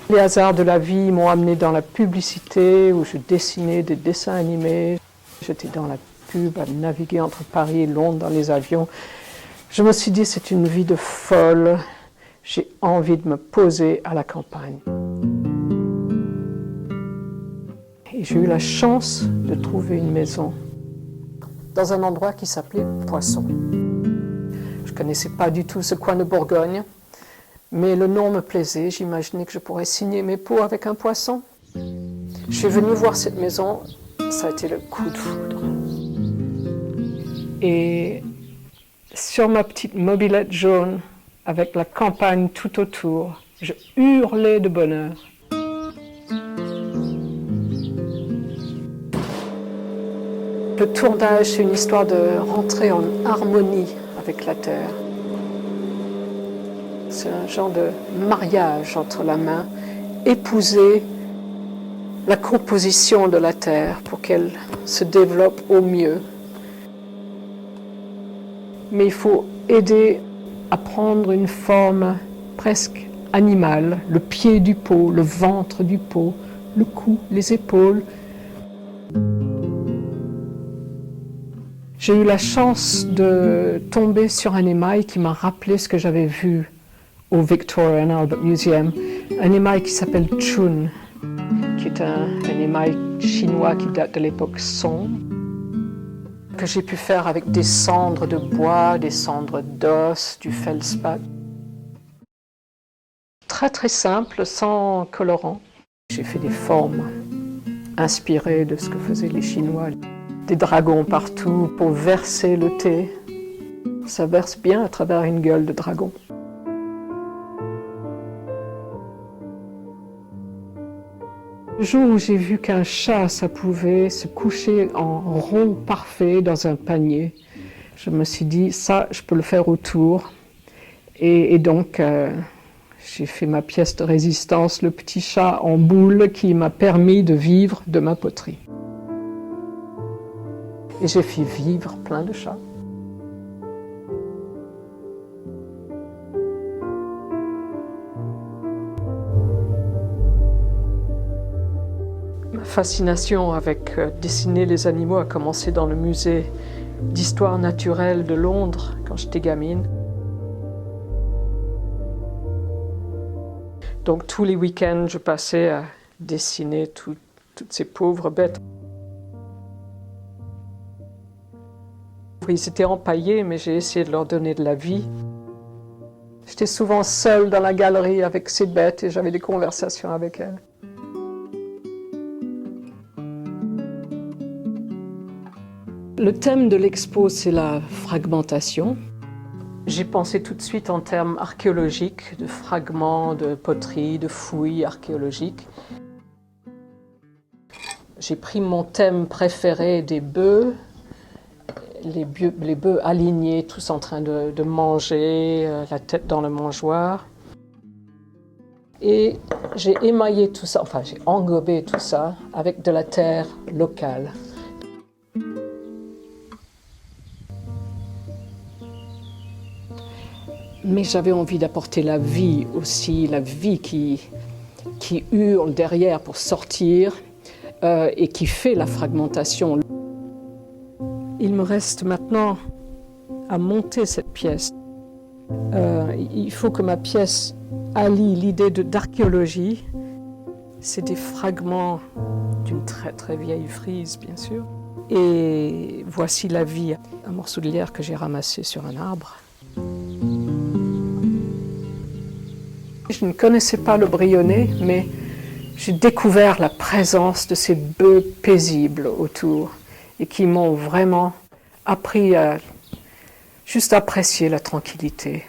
Les hasards de la vie m'ont amené dans la publicité où je dessinais des dessins animés. J'étais dans la pub à naviguer entre Paris et Londres dans les avions. Je me suis dit, c'est une vie de folle. J'ai envie de me poser à la campagne. Et j'ai eu la chance de trouver une maison dans un endroit qui s'appelait Poisson. Je ne connaissais pas du tout ce coin de Bourgogne, mais le nom me plaisait. J'imaginais que je pourrais signer mes pots avec un poisson. Je suis venue voir cette maison, ça a été le coup de foudre. Et sur ma petite mobilette jaune, avec la campagne tout autour, je hurlais de bonheur. Le tournage, c'est une histoire de rentrer en harmonie avec la terre. C'est un genre de mariage entre la main, épouser la composition de la terre pour qu'elle se développe au mieux. Mais il faut aider à prendre une forme presque animale, le pied du pot, le ventre du pot, le cou, les épaules. J'ai eu la chance de tomber sur un émail qui m'a rappelé ce que j'avais vu au Victoria and Albert Museum, un émail qui s'appelle Chun, qui est un émail chinois qui date de l'époque Song, que j'ai pu faire avec des cendres de bois, des cendres d'os, du feldspath. Très très simple, sans colorant. J'ai fait des formes inspirées de ce que faisaient les Chinois. Des dragons partout pour verser le thé. Ça verse bien à travers une gueule de dragon. Le jour où j'ai vu qu'un chat, ça pouvait se coucher en rond parfait dans un panier, je me suis dit, ça, je peux le faire autour. Et donc, j'ai fait ma pièce de résistance, le petit chat en boule qui m'a permis de vivre de ma poterie. Et j'ai fait vivre plein de chats. Ma fascination avec dessiner les animaux a commencé dans le musée d'histoire naturelle de Londres quand j'étais gamine. Donc tous les week-ends, je passais à dessiner toutes ces pauvres bêtes. Ils étaient empaillés, mais j'ai essayé de leur donner de la vie. J'étais souvent seule dans la galerie avec ces bêtes et j'avais des conversations avec elles. Le thème de l'expo, c'est la fragmentation. J'ai pensé tout de suite en termes archéologiques, de fragments, de poteries, de fouilles archéologiques. J'ai pris mon thème préféré des bœufs, les bœufs alignés, tous en train de manger, la tête dans le mangeoire. Et j'ai émaillé tout ça, enfin j'ai engobé tout ça avec de la terre locale. Mais j'avais envie d'apporter la vie aussi, la vie qui hurle derrière pour sortir et qui fait la fragmentation. Il me reste maintenant à monter cette pièce. Il faut que ma pièce allie l'idée d'archéologie. C'est des fragments d'une très très vieille frise, bien sûr. Et voici la vie, un morceau de lierre que j'ai ramassé sur un arbre. Je ne connaissais pas le Brionnais, mais j'ai découvert la présence de ces bœufs paisibles autour et qui m'ont vraiment appris à juste apprécier la tranquillité.